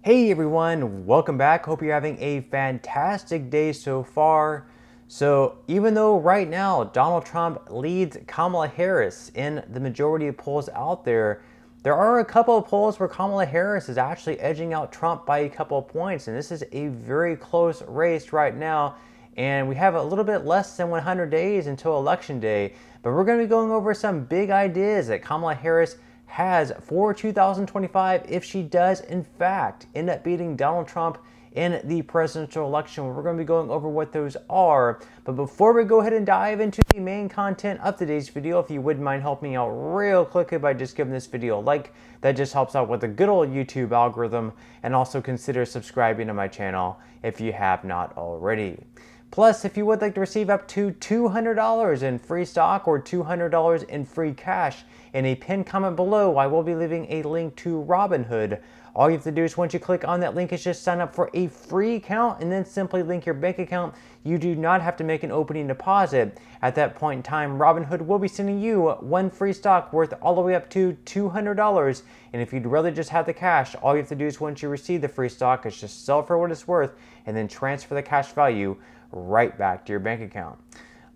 Hey everyone, welcome back. Hope you're having a fantastic day so far. So, even though right now Donald Trump leads Kamala Harris in the majority of polls out there, there are a couple of polls where Kamala Harris is actually edging out Trump by a couple of points, and this is a very close race right now. And we have a little bit less than 100 days until Election Day, but we're going to be going over some big ideas that Kamala Harris has for 2025 if she does in fact end up beating Donald Trump in the presidential election. We're going to be going over what those are. But before we go ahead and dive into the main content of today's video, if you wouldn't mind helping me out real quickly by just giving this video a like, that just helps out with the good old YouTube algorithm, and also consider subscribing to my channel if you have not already. Plus, if you would like to receive up to $200 in free stock or $200 in free cash, in a pinned comment below, I will be leaving a link to Robinhood. All you have to do is once you click on that link is just sign up for a free account and then simply link your bank account. You do not have to make an opening deposit. At that point in time, Robinhood will be sending you one free stock worth all the way up to $200. And if you'd rather just have the cash, all you have to do is once you receive the free stock is just sell for what it's worth and then transfer the cash value right back to your bank account.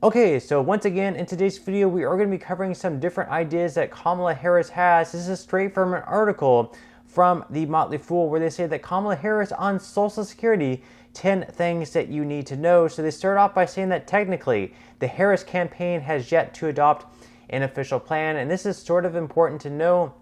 Okay, so once again, in today's video, we are going to be covering some different ideas that Kamala Harris has. This is straight from an article from the Motley Fool where they say that Kamala Harris on Social Security, 10 things that you need to know. So they start off by saying that technically the Harris campaign has yet to adopt an official plan. And this is sort of important to know,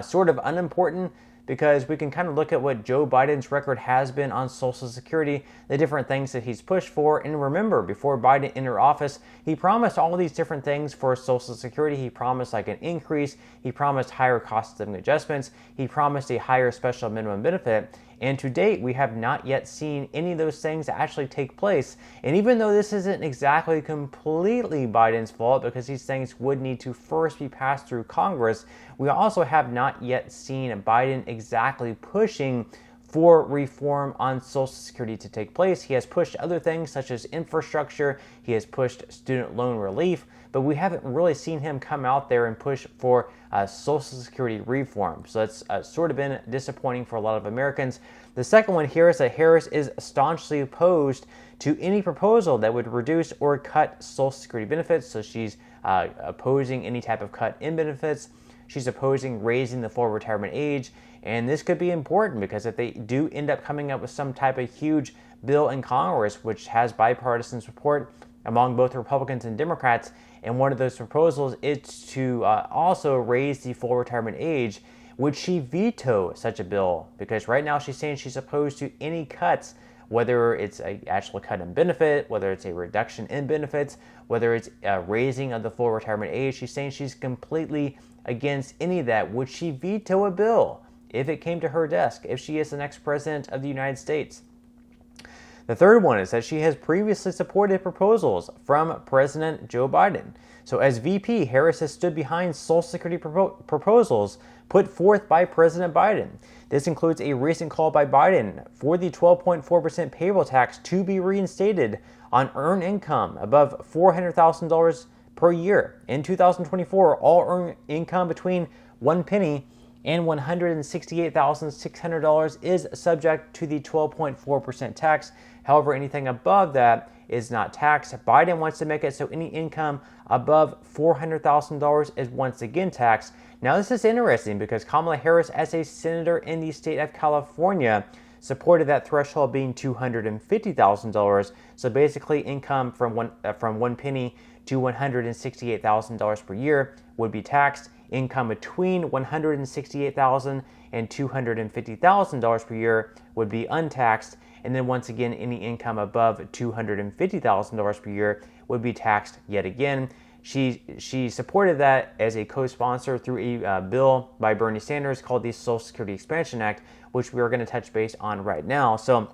sort of unimportant, because we can kind of look at what Joe Biden's record has been on Social Security, the different things that he's pushed for. And remember, before Biden entered office, he promised all these different things for Social Security. He promised like an increase. He promised higher cost of living adjustments. He promised a higher special minimum benefit. And to date, we have not yet seen any of those things actually take place. And even though this isn't exactly completely Biden's fault, because these things would need to first be passed through Congress, we also have not yet seen Biden exactly pushing for reform on Social Security to take place. He has pushed other things such as infrastructure. He has pushed student loan relief, but we haven't really seen him come out there and push for Social Security reform. So that's sort of been disappointing for a lot of Americans. The second one here is that Harris is staunchly opposed to any proposal that would reduce or cut Social Security benefits. So she's opposing any type of cut in benefits. She's opposing raising the full retirement age. And this could be important because if they do end up coming up with some type of huge bill in Congress, which has bipartisan support among both Republicans and Democrats, and one of those proposals is to also raise the full retirement age, would she veto such a bill? Because right now she's saying she's opposed to any cuts, whether it's an actual cut in benefit, whether it's a reduction in benefits, whether it's a raising of the full retirement age. She's saying she's completely against any of that. Would she veto a bill if it came to her desk, if she is the next president of the United States? The third one is that she has previously supported proposals from President Joe Biden. So as VP, Harris has stood behind Social Security proposals put forth by President Biden. This includes a recent call by Biden for the 12.4% payroll tax to be reinstated on earned income above $400,000 per year. In 2024, all earned income between one penny and $168,600 is subject to the 12.4% tax. However, anything above that is not taxed. Biden wants to make it so any income above $400,000 is once again taxed. Now, this is interesting because Kamala Harris, as a senator in the state of California, supported that threshold being $250,000. So basically, income from one penny to $168,000 per year would be taxed. Income between $168,000 and $250,000 per year would be untaxed. And then once again, any income above $250,000 per year would be taxed yet again. She supported that as a co-sponsor through a bill by Bernie Sanders called the Social Security Expansion Act, which we are going to touch base on right now. So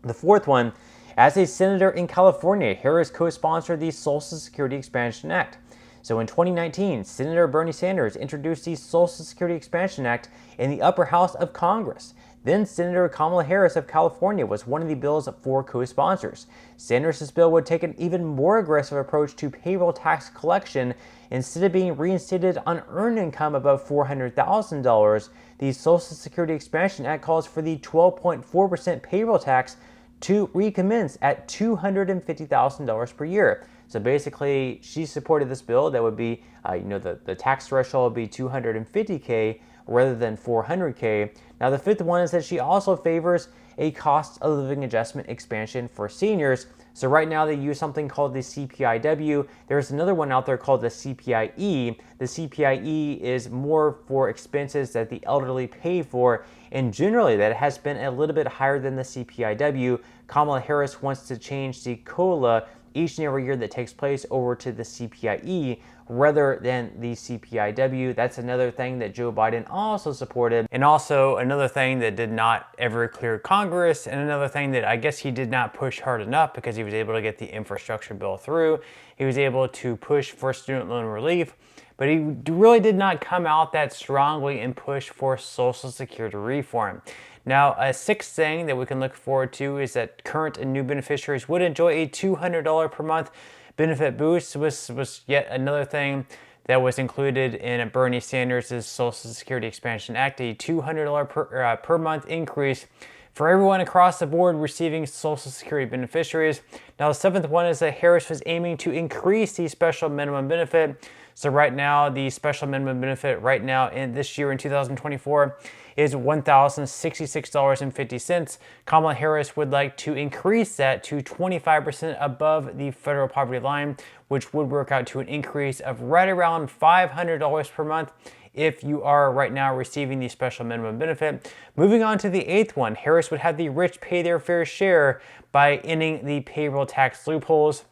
the fourth one, as a senator in California, Harris co-sponsored the Social Security Expansion Act. So in 2019, Senator Bernie Sanders introduced the Social Security Expansion Act in the upper house of Congress. Then Senator Kamala Harris of California was one of the bill's 4 co-sponsors. Sanders' bill would take an even more aggressive approach to payroll tax collection. Instead of being reinstated on earned income above $400,000, the Social Security Expansion Act calls for the 12.4% payroll tax to recommence at $250,000 per year. So basically, she supported this bill that would be, the tax threshold would be $250K rather than $400K. Now, the 5th one is that she also favors a cost of living adjustment expansion for seniors. So right now they use something called the CPIW. There's another one out there called the CPIE. The CPIE is more for expenses that the elderly pay for, and generally that has been a little bit higher than the CPIW. Kamala Harris wants to change the COLA each and every year that takes place over to the CPIE rather than the CPIW. That's another thing that Joe Biden also supported, and also another thing that did not ever clear Congress, and another thing that I guess he did not push hard enough because he was able to get the infrastructure bill through. He was able to push for student loan relief, but he really did not come out that strongly and push for Social Security reform. Now, a 6th thing that we can look forward to is that current and new beneficiaries would enjoy a $200 per month benefit boost. This was yet another thing that was included in Bernie Sanders' Social Security Expansion Act, a $200 per month increase for everyone across the board receiving Social Security beneficiaries. Now, the 7th one is that Harris was aiming to increase the special minimum benefit. So right now, the special minimum benefit right now in this year in 2024 is $1,066.50. Kamala Harris would like to increase that to 25% above the federal poverty line, which would work out to an increase of right around $500 per month if you are right now receiving the special minimum benefit. Moving on to the 8th one, Harris would have the rich pay their fair share by ending the payroll tax loopholes.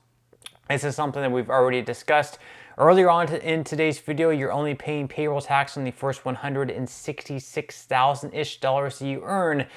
This is something that we've already discussed. Earlier on in today's video, you're only paying payroll tax on the first $166,000-ish that you earn.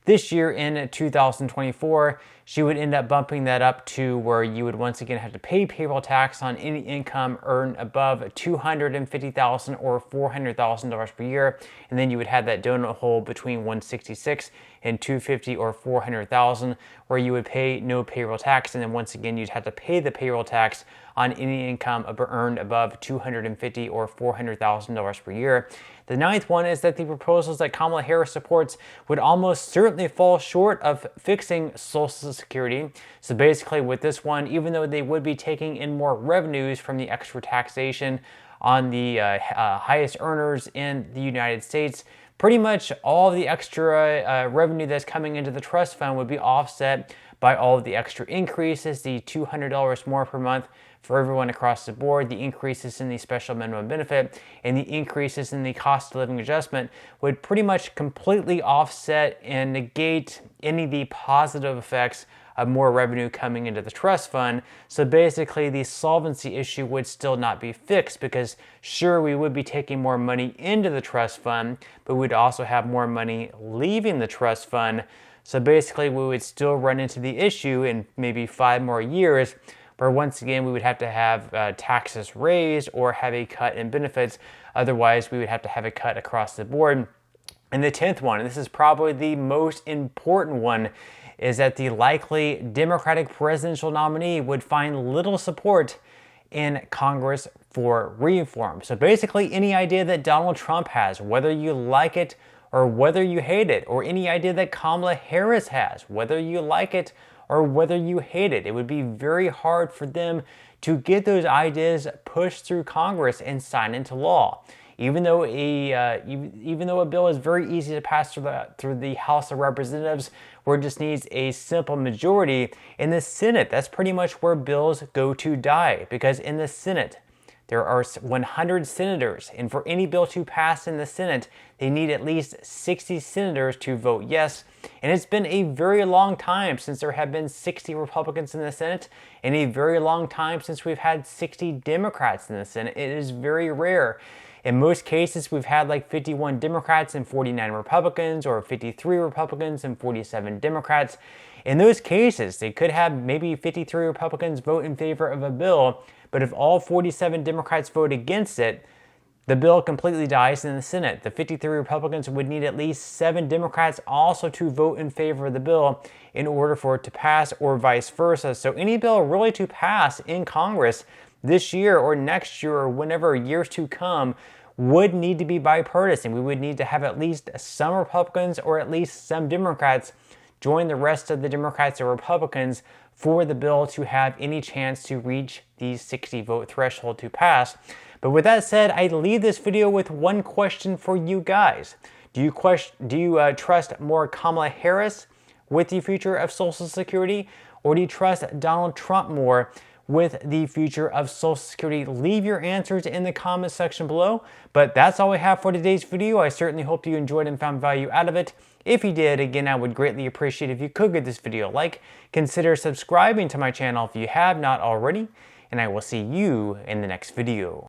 This year in 2024, she would end up bumping that up to where you would once again have to pay payroll tax on any income earned above $250,000 or $400,000 per year, and then you would have that donut hole between $166,000 and $250,000 or $400,000, where you would pay no payroll tax, and then once again you'd have to pay the payroll tax on any income earned above $250,000 or $400,000 per year. The 9th one is that the proposals that Kamala Harris supports would almost certainly fall short of fixing Social Security. So basically with this one, even though they would be taking in more revenues from the extra taxation on the highest earners in the United States, pretty much all of the extra revenue that's coming into the trust fund would be offset by all of the extra increases, the $200 more per month for everyone across the board, the increases in the special minimum benefit, and the increases in the cost of living adjustment would pretty much completely offset and negate any of the positive effects of more revenue coming into the trust fund. So basically the solvency issue would still not be fixed, because sure, we would be taking more money into the trust fund, but we'd also have more money leaving the trust fund. So basically we would still run into the issue in maybe 5 more years, where once again we would have to have taxes raised or have a cut in benefits. Otherwise, we would have to have a cut across the board. And the 10th one, and this is probably the most important one, is that the likely Democratic presidential nominee would find little support in Congress for reform. So basically any idea that Donald Trump has, whether you like it or whether you hate it, or any idea that Kamala Harris has, whether you like it or whether you hate it, it would be very hard for them to get those ideas pushed through Congress and signed into law. Even though a bill is very easy to pass through the House of Representatives, where it just needs a simple majority, in the Senate, that's pretty much where bills go to die, because in the Senate, there are 100 senators, and for any bill to pass in the Senate, they need at least 60 senators to vote yes. And it's been a very long time since there have been 60 Republicans in the Senate, and a very long time since we've had 60 Democrats in the Senate. It is very rare. In most cases, we've had like 51 Democrats and 49 Republicans, or 53 Republicans and 47 Democrats. In those cases, they could have maybe 53 Republicans vote in favor of a bill, but if all 47 Democrats vote against it, the bill completely dies in the Senate. The 53 Republicans would need at least 7 Democrats also to vote in favor of the bill in order for it to pass, or vice versa. So any bill really to pass in Congress this year or next year or whenever years to come would need to be bipartisan. We would need to have at least some Republicans or at least some Democrats join the rest of the Democrats or Republicans for the bill to have any chance to reach the 60 vote threshold to pass. But with that said, I leave this video with one question for you guys. Do you trust more Kamala Harris with the future of Social Security, or do you trust Donald Trump more with the future of Social Security? Leave your answers in the comment section below. But that's all we have for today's video. I certainly hope you enjoyed and found value out of it. If you did, again, I would greatly appreciate if you could give this video a like. Consider subscribing to my channel if you have not already, and I will see you in the next video.